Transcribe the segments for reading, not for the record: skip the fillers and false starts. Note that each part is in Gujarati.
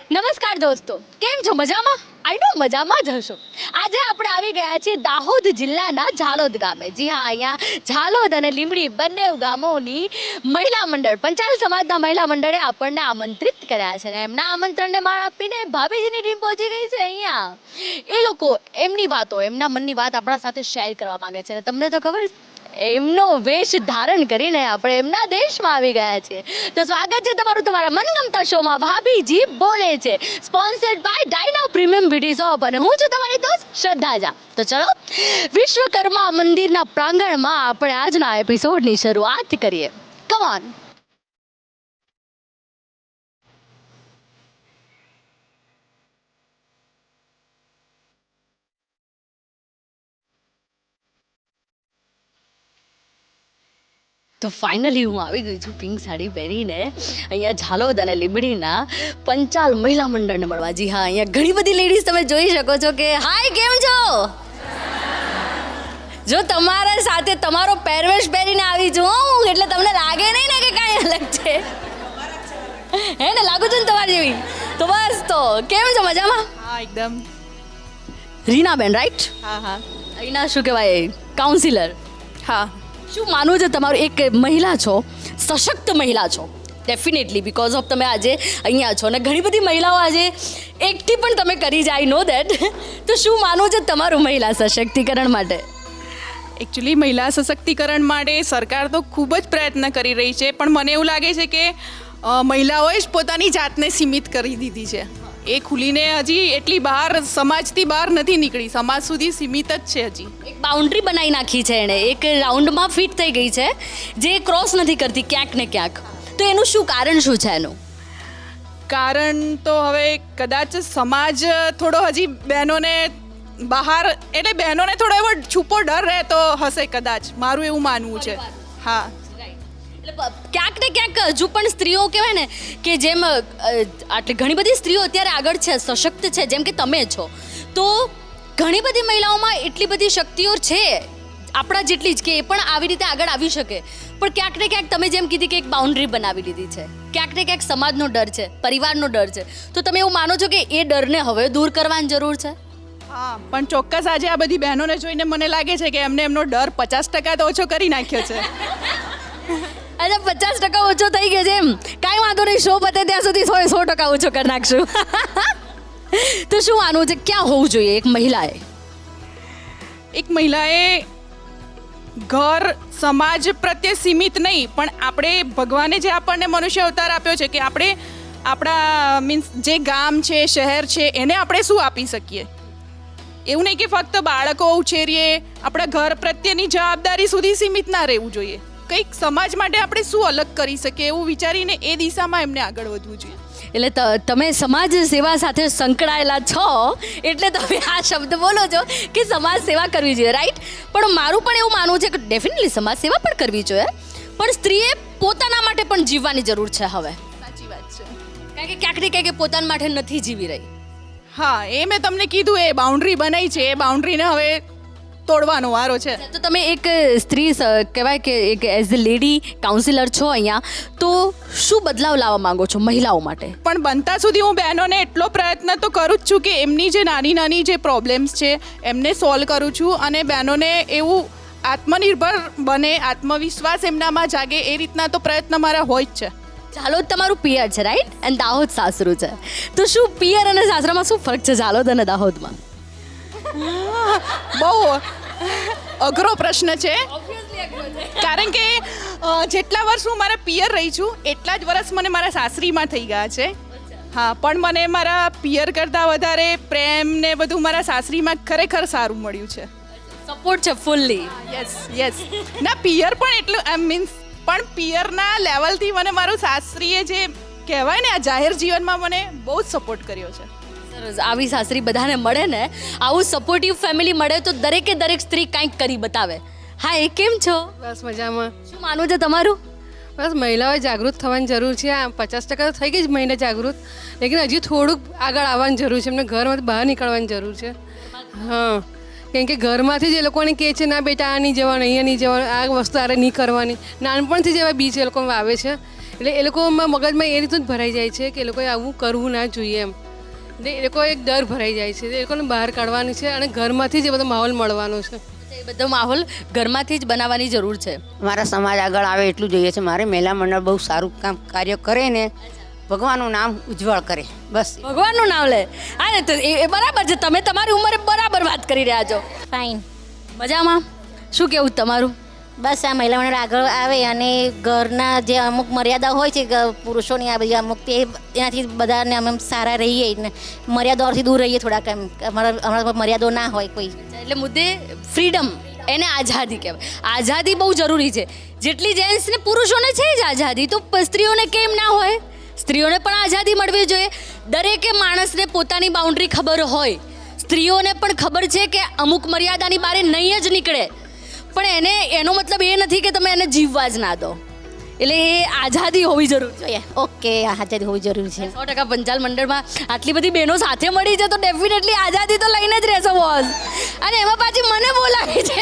નમસ્કાર દોસ્તો, કેમ છો? મજામાં? આઈ નો મજામાં જ હશો. આજે આપણે આવી ગયા છીએ દાહોદ જિલ્લાના ઝાલોદ ગામે. જી હા, અહીંયા ઝાલોદ અને લીંબડી બંને ગામોની મહિલા મંડળ, પંચાલ સમાજના મહિલા મંડળે આપણને આમંત્રિત કર્યા છે. અને એમના આમંત્રણને માન આપીને ભાભીજીની ટીમ પહોંચી ગઈ છે અહીંયા. એ લોકો એમની વાતો, એમના મનની વાત આપણા સાથે શેર કરવા માંગે છે. અને તમને તો ખબર છે, એમનો વેશ ધારણ કરીને આપણે એમના દેશમાં આવી ગયા છીએ. તો સ્વાગત છે તમારું તમારા મનગમતા શોમાં ભાભીજી બોલે છે, sponsored by Dyno premium beauty shop, અને હું છું તમારી દોસ્ત શ્રદ્ધા ઝા. તો ચલો વિશ્વકર્મા મંદિરના પ્રાંગણમાં આપણે આજના એપિસોડની શરૂઆત કરીએ. Come on. તો ફાઇનલી હું આવી ગઈ છું પિંક સાડી પહેરીને અહીંયા ઝાલોદ અને લીંબડીના પંચાલ મહિલા મંડળને મળવા. જી હા, અહીંયા ઘણી બધી લેડીઝ તમે જોઈ શકો છો કે હાય કેમ છો. જો તમારા સાથે તમારો પહેરવેશ પહેરીને આવી છું હું, એટલે તમને લાગે નહીં ને કે કાંઈ અલગ છે, હે ને? લાગુ છું ને તમારી જેવી? તો બસ, તો કેમ છો? મજામાં? હા એકદમ. રીનાબેન રાઈટ? હા હા અહીંના શું કહેવાય, કાઉન્સિલર. હા. શું માનવું છે તમારું, એક મહિલા છો, સશક્ત મહિલા છો ડેફિનેટલી, બિકોઝ ઓફ તમે આજે અહીંયા છો, અને ઘણી બધી મહિલાઓ આજે એકઠી પણ તમે કરી જાય, નો દેટ. તો શું માનવું છે તમારું મહિલા સશક્તિકરણ માટે? એકચ્યુઅલી મહિલા સશક્તિકરણ માટે સરકાર તો ખૂબ જ પ્રયત્ન કરી રહી છે, પણ મને એવું લાગે છે કે મહિલાઓએ જ પોતાની જાતને સીમિત કરી દીધી છે. એ ખુલીને હજી એટલી બહાર, સમાજથી બહાર નથી નીકળી, સમાજ સુધી સીમિત જ છે હજી. એક બાઉન્ડ્રી બનાવી નાખી છે એણે, એક રાઉન્ડમાં ફિટ થઈ ગઈ છે, જે ક્રોસ નથી કરતી ક્યાંક ને ક્યાંક. તો એનું શું કારણ શું છે એનું? કારણ તો હવે કદાચ સમાજ થોડો હજી બહેનોને બહાર, એટલે બહેનોને થોડો એવો છૂપો ડર રહેતો હશે કદાચ, મારું એવું માનવું છે. હા. એટલે ક્યાંક ને ક્યાંક હજુ પણ સ્ત્રીઓ કહેવાય ને કે જેમ આટલી ઘણી બધી સ્ત્રીઓ અત્યારે આગળ છે, સશક્ત છે, જેમ કે તમે છો, તો ઘણી બધી મહિલાઓમાં એટલી બધી શક્તિઓ છે આપણા જેટલી જ, કે એ પણ આવી રીતે આગળ આવી શકે. પણ ક્યાંક ને ક્યાંક તમે જેમ કીધી કે એક બાઉન્ડ્રી બનાવી લીધી છે, ક્યાંક ને ક્યાંક સમાજનો ડર છે, પરિવારનો ડર છે. તો તમે એવું માનો છો કે એ ડરને હવે દૂર કરવાની જરૂર છે? હા, પણ ચોક્કસ આજે આ બધી બહેનોને જોઈને મને લાગે છે કે એમને એમનો ડર 50% તો ઓછો કરી નાખ્યો છે. અચ્છા, 50% ઓછો થઈ ગયો છે એમ? કાંઈ વાંધો નહીં, શો પતે ત્યાં સુધી 100% ઓછો કરી નાખશું. તો શું માનવું છે, ક્યાં હોવું જોઈએ એક મહિલાએ? એક મહિલાએ ઘર, સમાજ પ્રત્યે સીમિત નહીં, પણ આપણે ભગવાને જે આપણને મનુષ્ય અવતાર આપ્યો છે, કે આપણે આપણા મીન્સ જે ગામ છે, શહેર છે, એને આપણે શું આપી શકીએ. એવું નહીં કે ફક્ત બાળકો ઉછેરીએ, આપણા ઘર પ્રત્યેની જવાબદારી સુધી સીમિત ના રહેવું જોઈએ. કંઈક સમાજ માટે આપણે શું અલગ કરી શકીએ એવું વિચારીને એ દિશામાં એમને આગળ વધવું જોઈએ. એટલે તમે સમાજ સેવા સાથે સંકળાયેલા છો એટલે તમે આ શબ્દ બોલો છો કે સમાજ સેવા કરવી જોઈએ, રાઈટ? પણ મારું પણ એવું માનવું છે કે ડેફિનેટલી સમાજ સેવા પણ કરવી જોઈએ, પણ સ્ત્રીએ પોતાના માટે પણ જીવવાની જરૂર છે હવે. સાચી વાત છે. કારણ કે ક્યાંક ને ક્યાંક પોતાના માટે નથી જીવી રહી. હા, એ મેં તમને કીધું, એ બાઉન્ડ્રી બનાવી છે, એ બાઉન્ડ્રીને હવે તોડવાનો વારો છે. તો તમે એક સ્ત્રી કહેવાય કે એક એઝ અ લેડી કાઉન્સિલર છો અહીંયા, તો શું બદલાવ લાવવા માંગો છો મહિલાઓ માટે? પણ બનતા સુધી હું બહેનોને એટલો પ્રયત્ન તો કરું જ છું કે એમની જે નાની નાની જે પ્રોબ્લેમ્સ છે એમને સોલ્વ કરું છું, અને બહેનોને એવું આત્મનિર્ભર બને, આત્મવિશ્વાસ એમનામાં જાગે, એ રીતના તો પ્રયત્ન મારા હોય જ છે. ઝાલોદ તમારું પિયર છે, રાઈટ? અને દાહોદ સાસરું છે. તો શું પિયર અને સાસરામાં શું ફરક છે ઝાલોદ અને દાહોદમાં? બહુ અઘરો પ્રશ્ન છે, કારણ કે જેટલા વર્ષ હું મારા પિયર રહી છું એટલા જ વર્ષ મને મારા સાસરીમાં થઈ ગયા છે. હા, પણ મને મારા પિયર કરતાં વધારે પ્રેમ ને બધું મારા સાસરીમાં ખરેખર સારું મળ્યું છે. સપોર્ટ છે ફૂલ્લી? Yes yes. ના, પિયર પણ એટલું આઈ મીન્સ, પણ પિયરના લેવલથી મને મારું સાસરીએ જે કહેવાય ને આ જાહેર જીવનમાં મને બહુ જ સપોર્ટ કર્યો છે. સરસ. આવી સાસરી બધાને મળે ને, આવું સપોર્ટિવ ફેમિલી મળે તો દરેકે દરેક સ્ત્રી કંઈક કરી બતાવે. હાય, કેમ છો? બસ મજામાં. શું માનવું છે તમારું? બસ મહિલાઓએ જાગૃત થવાની જરૂર છે. આ 50% તો થઈ ગઈ જ મહિલા જાગૃત, લેકિન હજી થોડુંક આગળ આવવાની જરૂર છે, એમને ઘરમાંથી બહાર નીકળવાની જરૂર છે. હા, કેમ કે ઘરમાંથી જ એ લોકોને કહે છે ના બેટા આ નહીં જવાનું અહીંયા નહીં જવાનું આ વસ્તુ આરે નહીં કરવાની નાનપણથી જ એવા બીજ એ લોકો વાવે છે એટલે એ લોકોમાં મગજમાં એ રીતનું જ ભરાઈ જાય છે કે એ લોકોએ આવું કરવું ના જોઈએ એમ એટલે એ લોકો એક ડર ભરાઈ જાય છે એ લોકોને બહાર કાઢવાનું છે અને ઘરમાંથી જ એ બધો માહોલ મળવાનો છે એ બધો માહોલ ઘરમાંથી જ બનાવવાની જરૂર છે. મારા સમાજ આગળ આવે એટલું જોઈએ છે. મારે મહિલા મંડળ બહુ સારું કાર્ય કરે ને ભગવાનનું નામ ઉજ્જવળ કરે બસ. ભગવાનનું નામ લે. હા તો એ બરાબર છે, તમે તમારી ઉંમરે બરાબર વાત કરી રહ્યા છો. ફાઇન. મજામાં? શું કેવું તમારું? બસ આ મહિલા મંડળ આગળ આવે અને ઘરના જે અમુક મર્યાદા હોય છે પુરુષોની આ બધી અમુક તે એનાથી બધાને અમે સારા રહીએ ને મર્યાદાઓથી દૂર રહીએ થોડાક એમ અમારા મર્યાદો ના હોય કોઈ. એટલે મુદ્દે ફ્રીડમ, એને આઝાદી કહેવાય. આઝાદી બહુ જરૂરી છે. જેટલી જેન્ટ્સને પુરુષોને છે જ આઝાદી, તો સ્ત્રીઓને કેમ ના હોય? સ્ત્રીઓને પણ આઝાદી મળવી જોઈએ. દરેકે માણસને પોતાની બાઉન્ડ્રી ખબર હોય. સ્ત્રીઓને પણ ખબર છે કે અમુક મર્યાદાની બહાર નહીં જ નીકળે, પણ એનો મતલબ એ નથી કે તમે એને જીવવા જ ના દો. એટલે એ આઝાદી હોવી જરૂરી છે. જોઈએ ઓકે આઝાદી હોવી જરૂરી છે. 100% પંચાલ મંડળમાં આટલી બધી બહેનો સાથે મળી છે તો ડેફિનેટલી આઝાદી તો લઈને જ રહેશો બોસ. અને એમાં પાછી મને બોલાવી છે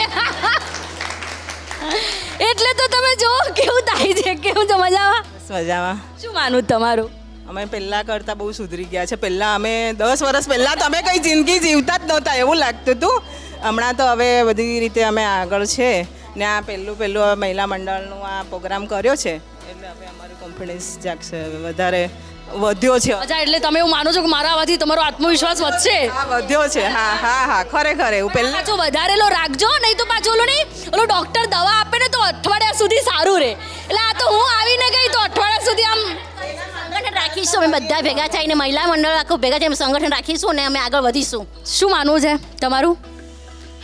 એટલે તો તમે જો કેવું થાય છે. કેવું છે? મજામાં? મજામાં. શું માનું તમારું? અમે પહેલાં કરતાં બહુ સુધરી ગયા છે. પહેલાં અમે 10 વર્ષ પહેલાં તો અમે કંઈ જિંદગી જીવતા જ નહોતા એવું લાગતું હતું. હમણાં તો હવે બધી રીતે અમે આગળ છે ને આ પહેલું મહિલા મંડળનું આ પ્રોગ્રામ કર્યો છે એટલે હવે અમારું કોન્ફિડન્સ જાગશે, વધારે વધ્યો છે. અચ્છા, એટલે તમે એવું માનો છો કે મારા આવાથી તમારો આત્મવિશ્વાસ વધશે? હા વધ્યો છે. હા હા હા ખરેખર એવું પહેલાં પાછો વધારેલો રાખજો, નહીં તો પાછું ઓલો ડૉક્ટર દવા આપે ને તો અઠવાડિયા સુધી સારું રહે. એટલે આ તો હું આવીને ગઈ તો અઠવાડિયા સુધી આમ સંગઠન રાખીશું અમે બધા ભેગા થઈને મહિલા મંડળ આખું ભેગા થઈને સંગઠન રાખીશું ને અમે આગળ વધીશું. શું માનવું છે તમારું?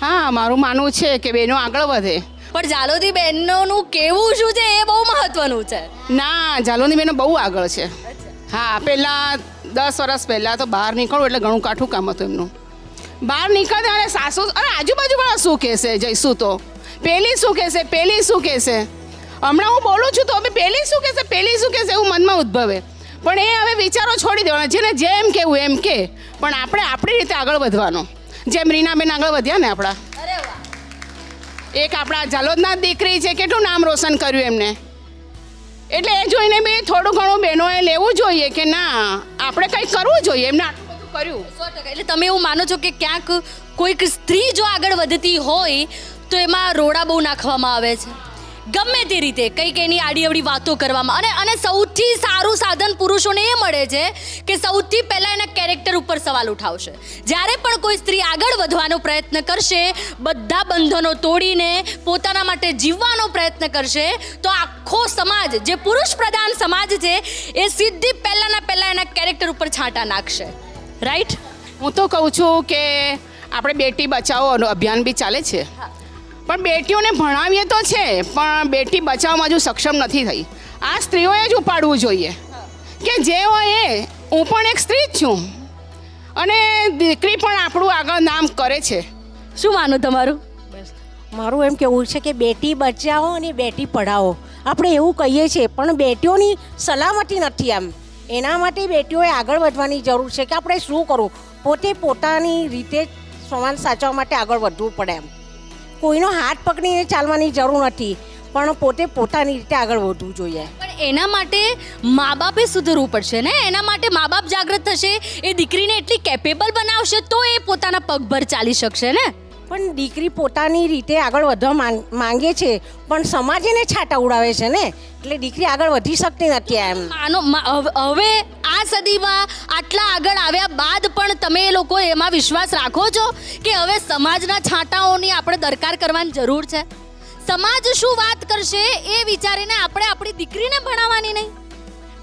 હા મારું માનવું છે કે બહેનો આગળ વધે. પણ જાલોદી બહેનોનું કેવું શું છે એ બહુ મહત્વનું છે. ના જાલોની બહેનો બહુ આગળ છે. હા પહેલાં 10 વર્ષ પહેલાં તો બહાર નીકળવું એટલે ઘણું કાઠું કામ હતું એમનું. બહાર નીકળતા અને સાસુ અરે આજુબાજુવાળા શું કહેશે, જઈશું તો પેલી શું કહેશે, પેલી શું કહેશે. હમણાં હું બોલું છું તો હવે પેલી શું કહેશે, પેલી શું કહેશે એવું મનમાં ઉદ્ભવે. પણ એ હવે વિચારો છોડી દેવાના, જેને જેમ કહેવું એમ કે, પણ આપણે આપણી રીતે આગળ વધવાનું. જેમ રીનાબેન આગળ વધ્યા ને આપણા, એક આપણા ઝાલોદના દીકરી છે, કેટલું નામ રોશન કર્યું એમને. એટલે એ જોઈને બી થોડું ઘણું બહેનોએ લેવું જોઈએ કે ના આપણે કંઈક કરવું જોઈએ. એમને આટલું બધું કર્યું. 100%. એટલે તમે એવું માનો છો કે ક્યાંક કોઈક સ્ત્રી જો આગળ વધતી હોય તો એમાં રોડા બહુ નાખવામાં આવે છે, ગમે તે રીતે કંઈક એની આડીઅવડી વાતો કરવામાં. અને સૌથી સારું સાધન પુરુષોને એ મળે છે કે સૌથી પહેલાં એના કેરેક્ટર ઉપર સવાલ ઉઠાવશે. જ્યારે પણ કોઈ સ્ત્રી આગળ વધવાનો પ્રયત્ન કરશે, બધા બંધનો તોડીને પોતાના માટે જીવવાનો પ્રયત્ન કરશે, તો આખો સમાજ, જે પુરુષ પ્રધાન સમાજ છે, એ સીધી પહેલાં એના કેરેક્ટર ઉપર છાંટા નાખશે. રાઈટ? હું તો કહું છું કે આપણે બેટી બચાવો અભિયાન બી ચાલે છે, પણ બેટીઓને ભણાવીએ તો છે પણ બેટી બચાવવામાં હજુ સક્ષમ નથી થઈ. આ સ્ત્રીઓએ જ ઉપાડવું જોઈએ કે જે હોય એ. હું પણ એક સ્ત્રી જ છું અને દીકરી પણ આપણું આગળ નામ કરે છે. શું માનું તમારું? મારું એમ કહેવું છે કે બેટી બચાવો અને બેટી પઢાવો. આપણે એવું કહીએ છીએ પણ બેટીઓની સલામતી નથી એમ. એના માટે બેટીઓએ આગળ વધવાની જરૂર છે કે આપણે શું કરવું, પોતે પોતાની રીતે સમાજ સાચવવા માટે આગળ વધવું પડે એમ. કોઈનો હાથ પકડીને ચાલવાની જરૂર નથી, પણ પોતે પોતાની રીતે આગળ વધવું જોઈએ. પણ એના માટે મા બાપે સુધરવું પડશે ને. એના માટે મા બાપ જાગૃત થશે, એ દીકરીને એટલી કેપેબલ બનાવશે તો એ પોતાના પગભર ચાલી શકશે ને. પણ દીકરી પોતાની રીતે આગળ વધવા માંગે છે પણ સમાજ એને છાંટા ઉડાવે છે ને, એટલે દીકરી આગળ વધી શકતી નથી એમ. હવે આ સદીમાં આટલા આગળ આવ્યા બાદ પણ તમે એ લોકો એમાં વિશ્વાસ રાખો છો કે હવે સમાજના છાંટાઓની આપણે દરકાર કરવાની જરૂર છે? સમાજ શું વાત કરશે એ વિચારીને આપણે આપણી દીકરીને ભણાવવાની નહીં.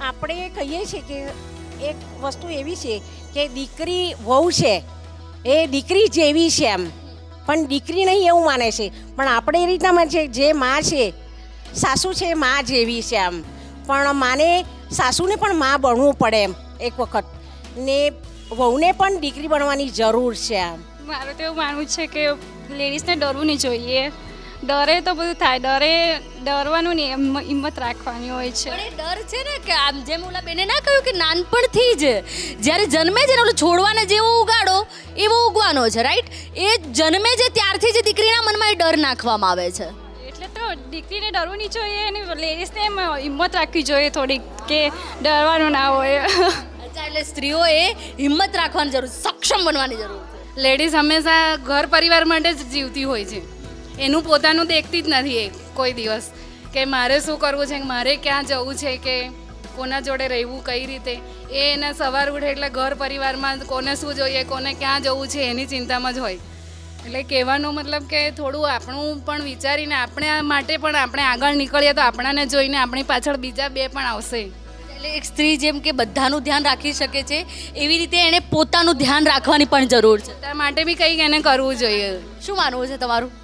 આપણે કહીએ છીએ કે એક વસ્તુ એવી છે કે દીકરી વહુ છે એ દીકરી જેવી છે એમ, પણ દીકરી નહીં એવું માને છે. પણ આપણે એ રીતના માને છે જે માં છે, સાસુ છે માં જેવી છે એમ, પણ માને સાસુને પણ માં બનવું પડે એમ એક વખત, ને વહુને પણ દીકરી બનવાની જરૂર છે એમ. મારું તો એવું માનવું છે કે લેડીઝને ડરવું નહીં જોઈએ. ડરે તો બધું થાય, ડરવાનું નહીં, હિંમત રાખવાની હોય છે. પણ એ ડર છે ને કે આમ જેમ ઓલા બેને ના કહ્યું કે નાનપણથી જ જ્યારે જન્મે છે ને ઓલું છોડવાને જેવો ઉગાડો એવો ઉગવાનો છે, રાઈટ? એ જન્મે છે ત્યારથી જ દીકરીના મનમાં એ ડર નાખવામાં આવે છે. એટલે તો દીકરીને ડરવું નહીં જોઈએ અને લેડીઝને એમ હિંમત રાખવી જોઈએ થોડીક, કે ડરવાનું ના હોય. અચ્છા, એટલે સ્ત્રીઓએ હિંમત રાખવાની જરૂર, સક્ષમ બનવાની જરૂર છે. લેડીઝ હંમેશા ઘર પરિવાર માટે જ જીવતી હોય છે, એનું પોતાનું દેખતી જ નથી એ કોઈ દિવસ, કે મારે શું કરવું છે, મારે ક્યાં જવું છે, કે કોના જોડે રહેવું કઈ રીતે. એ એના સવાર ઉઠે એટલે ઘર પરિવારમાં કોને શું જોઈએ, કોને ક્યાં જવું છે એની ચિંતામાં જ હોય. એટલે કહેવાનો મતલબ કે થોડું આપણું પણ વિચારીને આપણે માટે પણ આપણે આગળ નીકળીએ તો આપણાને જોઈને આપણી પાછળ બીજા બે પણ આવશે. એટલે એક સ્ત્રી જેમ કે બધાનું ધ્યાન રાખી શકે છે, એવી રીતે એણે પોતાનું ધ્યાન રાખવાની પણ જરૂર છે. તે માટે બી કંઈક એને કરવું જોઈએ. શું માનવું છે તમારું?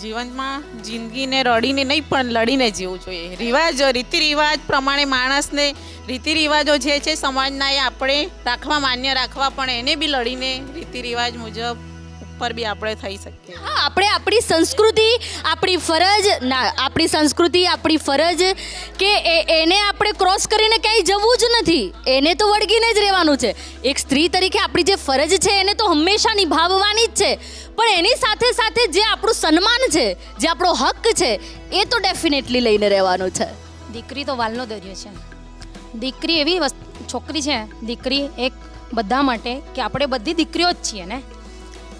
જીવનમાં જિંદગીને રડીને નહીં પણ લડીને જીવવું જોઈએ. રીતિ રિવાજ પ્રમાણે માણસને રીતિ રિવાજો જે છે સમાજના એ આપણે રાખવા, માન્ય રાખવા, પણ એને બી લડીને રીતિ રિવાજ મુજબ ઉપર બી આપણે થઈ શકીએ. હા, આપણે આપણી સંસ્કૃતિ, આપણી ફરજ આપણી સંસ્કૃતિ, આપણી ફરજ કે એને આપણે ક્રોસ કરીને ક્યાંય જવું જ નથી, એને તો વળગીને જ રહેવાનું છે. એક સ્ત્રી તરીકે આપણી જે ફરજ છે એને તો હંમેશા નિભાવવાની જ છે, પણ એની સાથે સાથે જે આપણું સન્માન છે, જે આપણો હક છે, એ તો ડેફિનેટલી લઈને રહેવાનું છે. દીકરી તો વાલનો દરિયો છે. દીકરી એવી છોકરી છે, દીકરી એક બધા માટે, કે આપણે બધી દીકરીઓ જ છીએ ને.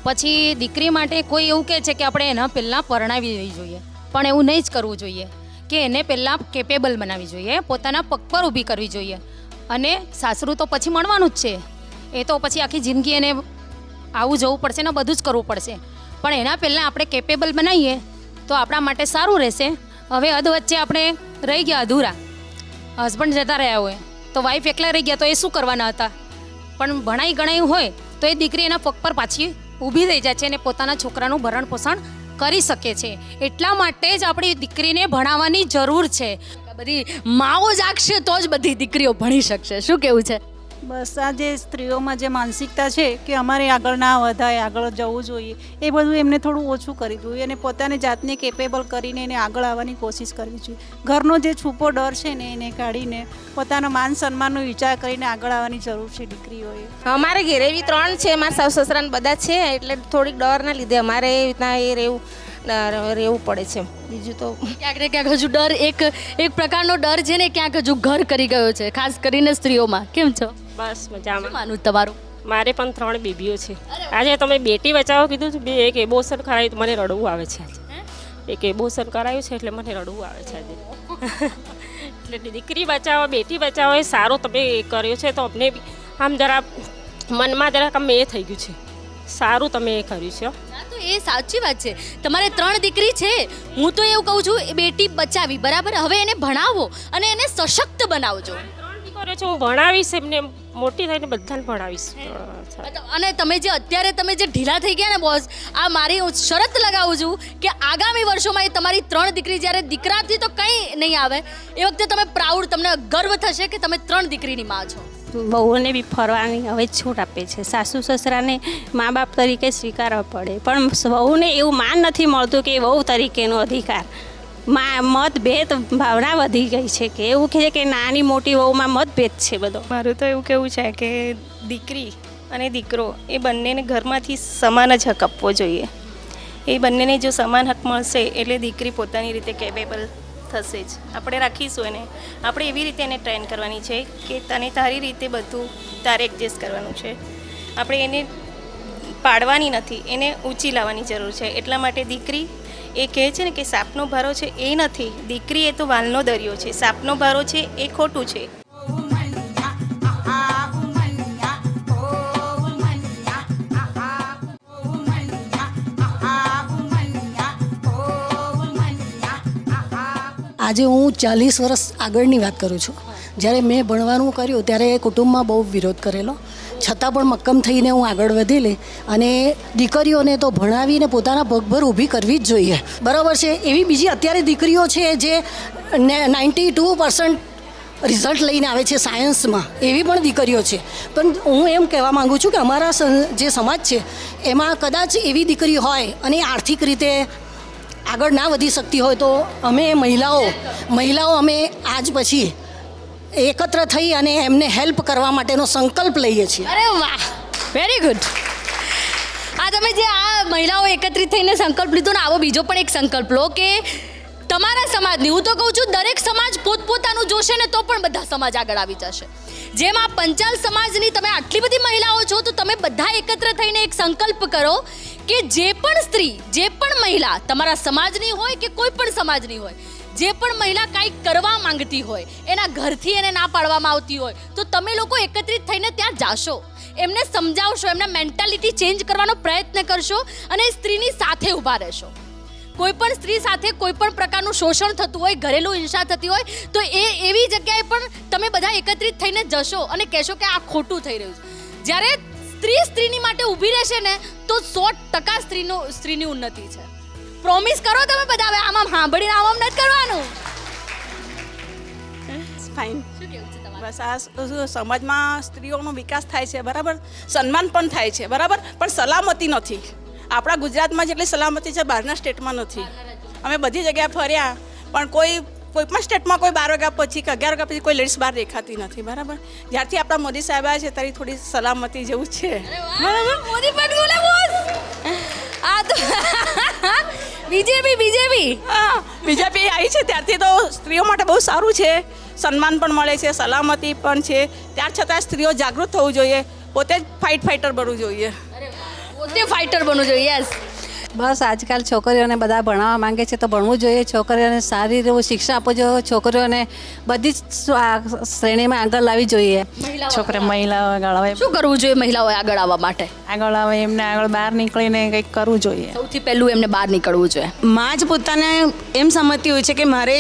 પછી દીકરી માટે કોઈ એવું કહે છે કે આપણે એના પહેલાં પરણાવી દેવી જોઈએ, પણ એવું નહીં જ કરવું જોઈએ, કે એને પહેલાં કેપેબલ બનાવવી જોઈએ, પોતાના પગ પર ઊભી કરવી જોઈએ. અને સાસરું તો પછી મળવાનું જ છે, એ તો પછી આખી જિંદગી એને આવું જવું પડશે ને બધું જ કરવું પડશે, પણ એના પહેલાં આપણે કેપેબલ બનાવીએ તો આપણા માટે સારું રહેશે. હવે અધ વચ્ચે આપણે રહી ગયા અધૂરા, હસબન્ડ જતા રહ્યા હોય તો વાઈફ એકલા રહી ગયા તો એ શું કરવાના હતા, પણ ભણાઈ ગણાયું હોય તો એ દીકરી એના પગ પર પાછી ઊભી થઈ જાય છે અને પોતાના છોકરાનું ભરણ પોષણ કરી શકે છે. એટલા માટે જ આપણી દીકરીને ભણાવવાની જરૂર છે. બધી માઓ જાગશે તો જ બધી દીકરીઓ ભણી શકશે. શું કેવું છે? બસ આ જે સ્ત્રીઓમાં જે માનસિકતા છે કે અમારે આગળ ના વધાય, આગળ જવું જોઈએ, એ બધું એમને થોડું ઓછું કરી જોઈએ અને પોતાની જાતને કેપેબલ કરીને એને આગળ આવવાની કોશિશ કરવી જોઈએ. ઘરનો જે છૂપો ડર છે ને એને કાઢીને પોતાનો માન સન્માનનો વિચાર કરીને આગળ આવવાની જરૂર છે દીકરીઓએ. અમારે ઘેરે બી 3 છે, મારા સાસુ સસરાને બધા છે, એટલે થોડીક ડરના લીધે અમારે એવી રીતના એ રહેવું પડે છે. બીજું તો ક્યાંક ને ક્યાંક હજુ ડર, એક પ્રકારનો ડર છે ને, ક્યાંક હજુ ઘર કરી ગયો છે, ખાસ કરીને સ્ત્રીઓમાં. કેમ છો? બસ મજામાં. માનું તમારું? મારે પણ 3 બેબીઓ છે. આજે તમે બેટી બચાવો કીધું છે, એક એબોર્શન કરાવ્યું તો મને રડવું આવે છે આજે. એક એબોર્શન કરાવ્યું છે એટલે મને રડવું આવે છે આજે. એટલે દીકરી બચાવો, બેટી બચાવો એ સારો તમે કર્યો છે, તો અમને બી આમ જરા મનમાં જરાક આમ એ થઈ ગયું છે, સારું તમે એ કર્યું છે. ના, તો એ સાચી વાત છે. તમારે 3 દીકરી છે, હું તો એવું કહું છું, એ બેટી બચાવી, બરાબર. હવે એને ભણાવો અને એને સશક્ત બનાવજો. 3 દીકરીઓ છે, હું ભણાવીશ એમને, મોટી થઈને બધાને ભણાવીશ. અને તમે જે અત્યારે તમે જે ઢીલા થઈ ગયા ને બોસ, આ મારી હું શરત લગાવું છું કે આગામી વર્ષોમાં એ તમારી 3 દીકરી, જ્યારે દીકરાથી તો કંઈ નહીં આવે, એ વખતે તમે પ્રાઉડ, તમને ગર્વ થશે કે તમે 3 દીકરીની માં છો. બહુઓને બી ફરવાની હવે છૂટ આપે છે. સાસુ સસરાને મા બાપ તરીકે સ્વીકારવા પડે, પણ વહુને એવું માન નથી મળતું કે વહુ તરીકેનો અધિકાર. મતભેદ ભાવના વધી ગઈ છે, કે એવું કહે છે કે નાની મોટી વહુમાં મતભેદ છે બધો. મારું તો એવું કહેવું છે કે દીકરી અને દીકરો એ બંનેને ઘરમાંથી સમાન જ હક આપવો જોઈએ. એ બંનેને જો સમાન હક મળશે એટલે દીકરી પોતાની રીતે કેપેબલ થશે જ. આપણે રાખીશું એને, આપણે એવી રીતે એને ટ્રેન કરવાની છે કે તને તારી રીતે બધું તારે એડજસ્ટ કરવાનું છે. આપણે એને પાડવાની નથી, એને ઊંચી લાવવાની જરૂર છે. એટલા માટે દીકરી એ કહે છે ને કે સાપનો ભારો છે એ નથી, દીકરી એ તો વાલનો દરિયો છે. સાપનો ભારો છે એ ખોટું છે. આજે હું 40 વર્ષ આગળની વાત કરું છું. જ્યારે મેં ભણવાનું કર્યું ત્યારે કુટુંબમાં બહુ વિરોધ કરેલો, છતાં પણ મક્કમ થઈને હું આગળ વધેલી. અને દીકરીઓને તો ભણાવીને પોતાના પગભર ઊભી કરવી જ જોઈએ, બરાબર છે. એવી બીજી અત્યારે દીકરીઓ છે જે 92% રિઝલ્ટ લઈને આવે છે સાયન્સમાં, એવી પણ દીકરીઓ છે. પણ હું એમ કહેવા માગું છું કે અમારા જે સમાજ છે એમાં કદાચ એવી દીકરી હોય અને આર્થિક રીતે આગળ ના વધી શકતી હોય તો અમે મહિલાઓ અમે આજ પછી એકત્ર થઈ અને એમને હેલ્પ કરવા માટેનો સંકલ્પ લઈએ છીએ. અરે વાહ, વેરી ગુડ. આ તમે જે આ મહિલાઓ એકત્રિત થઈને સંકલ્પ લીધો ને, આવો બીજો પણ એક સંકલ્પ લો કે તમારા સમાજની, હું તો કહું છું દરેક સમાજ પોતપોતાનું જોશે ને તો પણ બધા સમાજ આગળ આવી જશે. જેમ આ પંચાલ સમાજની તમે આટલી બધી મહિલાઓ છો, તો તમે બધા એકત્ર થઈને એક સંકલ્પ કરો કે જે પણ સ્ત્રી, જે પણ મહિલા તમારા સમાજની હોય કે કોઈ પણ સમાજની હોય, જે પણ મહિલા કાંઈક કરવા માંગતી હોય, એના ઘરથી એને ના પાડવામાં આવતી હોય, તો તમે લોકો એકત્રિત થઈને ત્યાં જાશો, એમને સમજાવશો, એમના મેન્ટાલિટી ચેન્જ કરવાનો પ્રયત્ન કરશો અને સ્ત્રીની સાથે ઊભા રહેશો. કોઈ પણ સ્ત્રી સાથે કોઈ પણ પ્રકારનું શોષણ થતું હોય, ઘરેલું હિંસા થતી હોય, તો એવી જગ્યાએ પણ તમે બધા એકત્રિત થઈને જશો અને કહેશો કે આ ખોટું થઈ રહ્યું છે. જ્યારે સ્ત્રીની માટે ઊભી રહેશે ને, તો 100% સ્ત્રીની ઉન્નતિ છે. પ્રોમિસ કરો તમે બધા. હવે આમ સાંભળીને આમ નથી કરવાનું. ફાઇન. બસ આ સમાજમાં સ્ત્રીઓનો વિકાસ થાય છે, બરાબર, સન્માન પણ થાય છે, બરાબર, પણ સલામતી નથી. આપણા ગુજરાતમાં જેટલી સલામતી છે બહારના સ્ટેટમાં નથી. અમે બધી જગ્યાએ ફર્યા, પણ કોઈ પણ સ્ટેટમાં કોઈ 12 વાગ્યા પછી કે 11 વાગ્યા પછી કોઈ લેડીઝ બહાર દેખાતી નથી, બરાબર. જ્યારથી આપણા મોદી સાહેબ આવ્યા છે ત્યારે થોડી સલામતી જેવું છે, બરાબર. મોદી પણ બોલે બોસ. આ તો બીજેપી બીજેપી આવી છે ત્યારથી તો સ્ત્રીઓ માટે બહુ સારું છે. સન્માન પણ મળે છે, સલામતી પણ છે. ત્યાર છતાં સ્ત્રીઓ જાગૃત થવું જોઈએ, પોતે જ ફાઇટર બનવું જોઈએ. પોતે ફાઇટર બનવું જોઈએ. યસ. બસ આજકાલ છોકરીઓને બધા ભણાવવા માંગે છે તો ભણવું જોઈએ. છોકરીઓને સારી એવું શિક્ષણ આપવું જોઈએ. છોકરીઓને બધી જ શ્રેણીમાં આગળ લાવવી જોઈએ. મહિલાઓ આગળ આવે. શું કરવું જોઈએ મહિલાઓએ આગળ આવવા માટે? આગળ આવે એમને આગળ બહાર નીકળીને કંઈક કરવું જોઈએ. સૌથી પહેલું એમને બહાર નીકળવું જોઈએ. માં જ પોતાને એમ સમજતી હોય છે કે મારે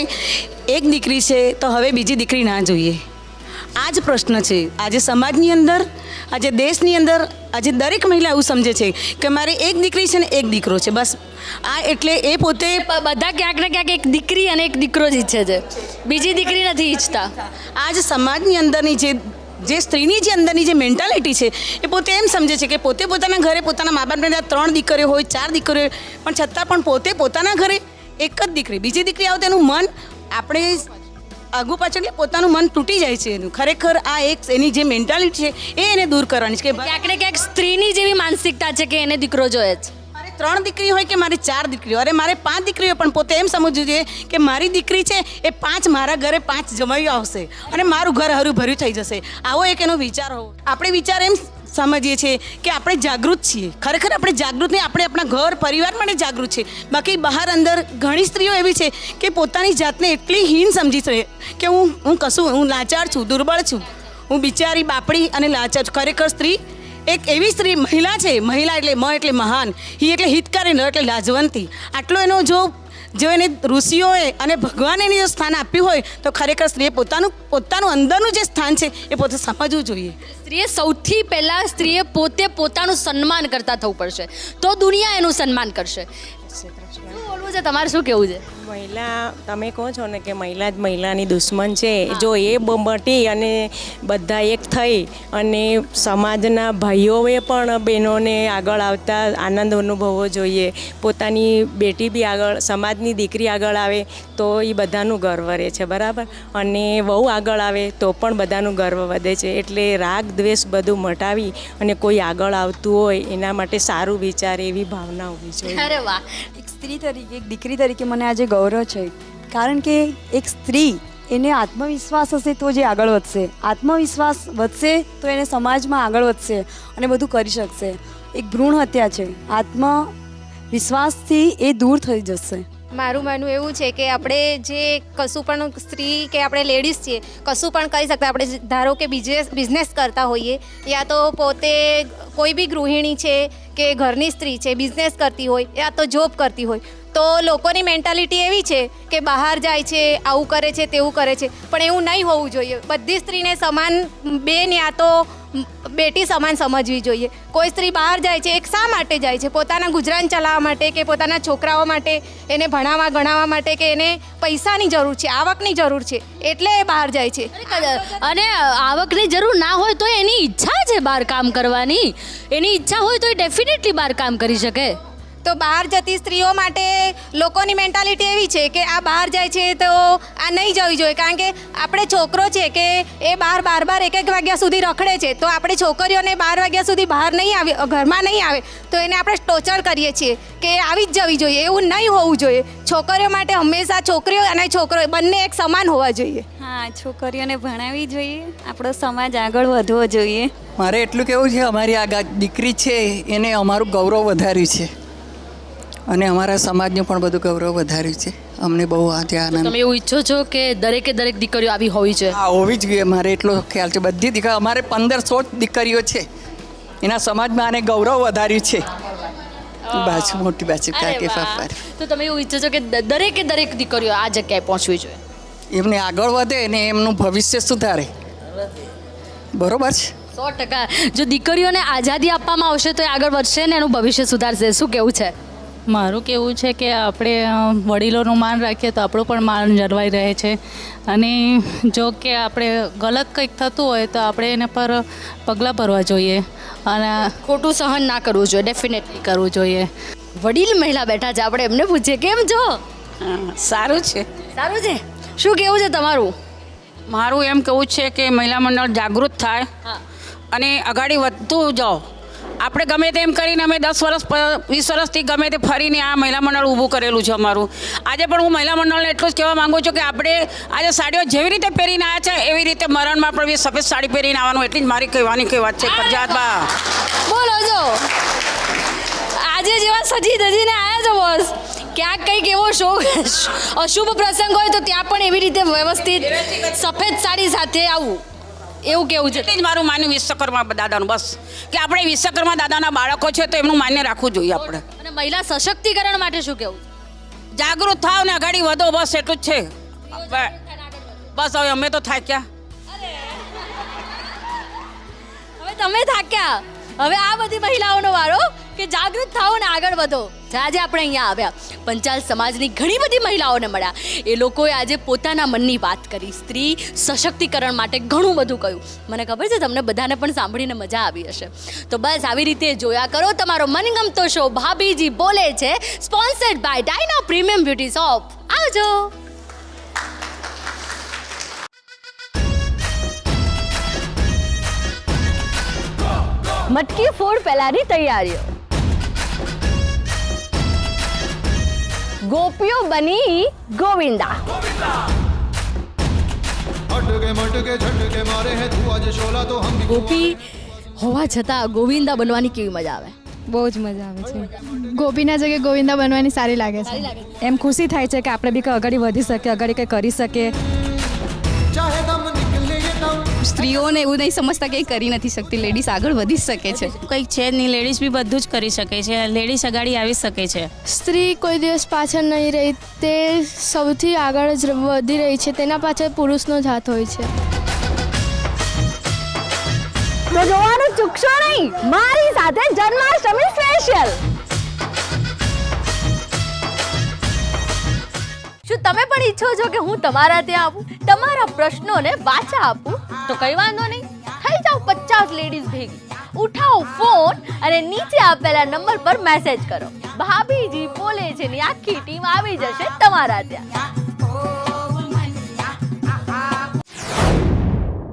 એક દીકરી છે તો હવે બીજી દીકરી ના જોઈએ. આ જ પ્રશ્ન છે આજે સમાજની અંદર, આજે દેશની અંદર. આજે દરેક મહિલા એવું સમજે છે કે મારે એક દીકરી છે ને એક દીકરો છે, બસ. આ એટલે એ પોતે બધા ક્યાંક ને ક્યાંક એક દીકરી અને એક દીકરો જ ઈચ્છે છે, બીજી દીકરી નથી ઈચ્છતા. આ જ સમાજની અંદરની જે સ્ત્રીની જે અંદરની જે મેન્ટાલિટી છે એ પોતે એમ સમજે છે કે પોતે પોતાના ઘરે પોતાના મા બાપને 3 દીકરીઓ હોય, 4 દીકરીઓ હોય, પણ છતાં પણ પોતે પોતાના ઘરે એક જ દીકરી, બીજી દીકરી આવે તેનું મન આપણે આગુ પાછળ પોતાનું મન તૂટી જાય છે. એનું ખરેખર આ એક એની જે મેન્ટાલિટી છે એ એને દૂર કરવાની છે કે ક્યાંક ને ક્યાંક સ્ત્રીની જેવી માનસિકતા છે કે એને દીકરો જોઈએ છે. મારે 3 દીકરી હોય કે મારે 4 દીકરીઓ, અરે મારે 5 દીકરીઓ, પણ પોતે એમ સમજવું જોઈએ કે મારી દીકરી છે એ 5 મારા ઘરે 5 જમાઈઓ આવશે અને મારું ઘર હરું ભર્યું થઈ જશે. આવો એક એનો વિચાર હોવો. આપણે વિચાર એમ સમજીએ છીએ કે આપણે જાગૃત છીએ. ખરેખર આપણે જાગૃત નહીં, આપણે આપણા ઘર પરિવાર માટે જાગૃત છે. બાકી બહાર અંદર ઘણી સ્ત્રીઓ એવી છે કે પોતાની જાતને એટલી હીન સમજી છે કે હું લાચાર છું, દુર્બળ છું, હું બિચારી બાપડી અને લાચાર છું. ખરેખર સ્ત્રી એક એવી સ્ત્રી મહિલા છે. મહિલા એટલે એટલે મહાન, હિ એટલે હિતકારી, ન એટલે લાજવંતી. આટલો એનો જો એને ઋષિઓએ અને ભગવાને એને જો સ્થાન આપ્યું હોય તો ખરેખર સ્ત્રીએ પોતાનું અંદરનું જે સ્થાન છે એ પોતે સમજવું જોઈએ. સ્ત્રીએ સૌથી પહેલાં સ્ત્રીએ પોતે પોતાનું સન્માન કરતા થવું પડશે, તો દુનિયા એનું સન્માન કરશે. શું બોલવું છે તમારે, શું કહેવું છે? મહિલા, તમે કહો છો ને કે મહિલા જ મહિલાની દુશ્મન છે. જો એ મટી અને બધા એક થઈ અને સમાજના ભાઈઓએ પણ બહેનોને આગળ આવતા આનંદ અનુભવવો જોઈએ. પોતાની બેટી બી આગળ, સમાજની દીકરી આગળ આવે તો એ બધાનું ગર્વ રહે છે, બરાબર. અને વહુ આગળ આવે તો પણ બધાનું ગર્વ વધે છે. એટલે રાગ દ્વેષ બધું મટાવી અને કોઈ આગળ આવતું હોય એના માટે સારું વિચારે એવી ભાવના હોવી જોઈએ. અરે વાહ. એક સ્ત્રી તરીકે, એક દીકરી તરીકે મને આજે ગૌરવ છે, કારણ કે એક સ્ત્રી, એને આત્મવિશ્વાસ હશે તો જે આગળ વધશે. આત્મવિશ્વાસ વધશે તો એને સમાજમાં આગળ વધશે અને બધું કરી શકશે. એક ભ્રૂણ હત્યા છે, આત્મવિશ્વાસથી એ દૂર થઈ જશે. મારું માનવું એવું છે કે આપણે જે કશું પણ સ્ત્રી કે આપણે લેડીઝ છીએ કશું પણ કરી શકતા. આપણે ધારો કે બિઝનેસ કરતા હોઈએ, યા તો પોતે કોઈ બી ગૃહિણી છે કે ઘરની સ્ત્રી છે, બિઝનેસ કરતી હોય યા તો જોબ કરતી હોય, તો લોકોની મેન્ટાલિટી એવી છે કે બહાર જાય છે, આવું કરે છે, તેવું કરે છે, પણ એવું નહીં હોવું જોઈએ. બધી સ્ત્રીને સમાન બેન યા તો બેટી સમાન સમજવી જોઈએ. કોઈ સ્ત્રી બહાર જાય છે, એક શા માટે જાય છે? પોતાના ગુજરાન ચલાવવા માટે કે પોતાના છોકરાઓ માટે, એને ભણાવવા ગણાવવા માટે, કે એને પૈસાની જરૂર છે, આવકની જરૂર છે, એટલે એ બહાર જાય છે. અને આવકની જરૂર ના હોય તો એની ઈચ્છા છે બહાર કામ કરવાની, એની ઈચ્છા હોય તો એ ડેફિનેટલી બહાર કામ કરી શકે. તો બહાર જતી સ્ત્રીઓ માટે લોકોની મેન્ટાલિટી એવી છે કે આ બહાર જાય છે તો આ નહીં જવી જોઈએ, કારણ કે આપણે છોકરો છે કે એ બાર એક વાગ્યા સુધી રખડે છે, તો આપણે છોકરીઓને 12 વાગ્યા સુધી બહાર નહીં આવે, ઘરમાં નહીં આવે તો એને આપણે ટોર્ચર કરીએ છીએ કે આવી જ જવી જોઈએ. એવું નહીં હોવું જોઈએ. છોકરીઓ માટે હંમેશા છોકરીઓ અને છોકરો બંને એક સમાન હોવા જોઈએ. હા, છોકરીઓને ભણાવવી જોઈએ, આપણો સમાજ આગળ વધવો જોઈએ. મારે એટલું કહેવું છે, અમારી આ દીકરી છે એને અમારું ગૌરવ વધાર્યું છે અને અમારા સમાજનું પણ બધું ગૌરવ વધાર્યું છે. અમને બહુ આજે આનંદ. તમે એવું ઈચ્છો છો કે દરેકે દરેક દીકરીઓ આવી હોવી જોઈએ? હા, હોવી જ જોઈએ. મારે એટલો ખ્યાલ છે. બધી દીકરી, અમારે 1500 દીકરીઓ છે, એના સમાજમાં આને ગૌરવ વધાર્યું છે. બાજુ મોટી બાજુ કાકે ફાફાર. તો તમે એવું ઈચ્છો છો કે દરેકે દરેક દીકરીઓ આ જગ્યાએ પહોંચવી જોઈએ? એમને આગળ વધે ને એમનું ભવિષ્ય સુધારે. બરોબર છે? 100%. જો દીકરીઓને આઝાદી આપવામાં આવશે તો એ આગળ વધશે ને એનું ભવિષ્ય સુધારશે. શું કેવું છે? મારું કહેવું છે કે આપણે વડીલોનું માન રાખીએ તો આપણું પણ માન જળવાઈ રહે છે, અને જો કે આપણે ગલત કંઈક થતું હોય તો આપણે એને પર પગલાં ભરવા જોઈએ અને ખોટું સહન ના કરવું જોઈએ. ડેફિનેટલી કરવું જોઈએ. વડીલ મહિલા બેઠા છે, આપણે એમને પૂછીએ કેમ છો? સારું છે. સારું છે. શું કેવું છે તમારું? મારું એમ કહેવું છે કે મહિલા મંડળ જાગૃત થાય અને આગળ વધતું જાઓ. આપણે ગમે તેમ કરીને અમે 10 વર્ષ 20 વર્ષથી ગમે તે ફરીને આ મહિલા મંડળ ઊભું કરેલું છે અમારું. આજે પણ હું મહિલા મંડળને એટલું જ કહેવા માગું છું કે આપણે આજે સાડીઓ જેવી રીતે પહેરીને આવ્યા છે એવી રીતે મરણમાં પણ બી સફેદ સાડી પહેરીને આવવાનું, એટલી જ મારી કહેવાની વાત છે. પ્રજાતબા બોલો છો, આજે જેવા સજી ધજીને આવ્યા છો બોસ, ક્યાંક કંઈક એવો અશુભ પ્રસંગ હોય તો ત્યાં પણ એવી રીતે વ્યવસ્થિત સફેદ સાડી સાથે આવું, એવું કેવું છે? એટલે જ મારું માન્યું વિશ્વકર્મા દાદાનું, બસ કે આપણે વિશ્વકર્મા દાદાના બાળકો છે તો એમનું માન્ય રાખવું જોઈએ આપણે. અને મહિલા સશક્તિકરણ માટે શું કેવું? જાગૃત થાવ ને આગળ વધો, બસ એટલું જ છે. બસ હવે અમે તો થાક્યા. હવે તમે થાક્યા, હવે આ બધી મહિલાઓનો વારો કે જાગૃત થાઓ ને આગળ વધો. આજે આપણે અહીંયા આવ્યા, પંચાલ સમાજની ઘણી બધી મહિલાઓને મળ્યા. એ લોકોએ આજે પોતાના મનની વાત કરી, સ્ત્રી સશક્તિકરણ માટે ઘણું બધું કહ્યું. મને ખબર છે તમને બધાને પણ સાંભળીને મજા આવી હશે. તો બસ આવી રીતે જોયા કરો તમારો મનગમતો શો ભાભીજી બોલે છે, sponsored by Diana premium beauty shop. આવજો. મટકી ફોડ પહેલાની તૈયારીઓ. ગોપીઓ બની ગોવિંદા. ગોપી હોવા છતાં ગોવિંદા બનવાની કેવી મજા આવે? બહુ જ મજા આવે છે. ગોપીના જગ્યાએ ગોવિંદા બનવાની સારી લાગે છે. એમ ખુશી થાય છે કે આપણે બી આગળ વધી શકીએ, આગળ કંઈ કરી શકીએ. સ્ત્રીઓને એવું નહીં સમજતા કે કરી નથી શકતી, લેડીઝ આગળ વધી શકે છે. કંઈક છે નહીં, લેડીઝ બી બધું જ કરી શકે છે, લેડીઝ આગળ આવી શકે છે. સ્ત્રી કોઈ દિવસ પાછળ નહીં રહી, તે સૌથી આગળ જ વધી રહી છે. તેના પાછળ પુરુષનો જ હાથ હોય છે. તો જોવાનું ચૂકશો નહીં મારી સાથે જન્માષ્ટમી સ્પેશિયલ. શું તમે પણ ઈચ્છો છો કે હું તમારા ત્યાં આવું, તમારા પ્રશ્નોને વાચા આપું? તો કઈ વાંધો નહીં, થઈ જાઓ 50 લેડીઝ ભેગી, ઉઠાવો ફોન અને નીચે આપેલા નંબર પર મેસેજ કરો. ભાભીજી બોલે છે ની આખી ટીમ આવી જશે તમારા ત્યાં.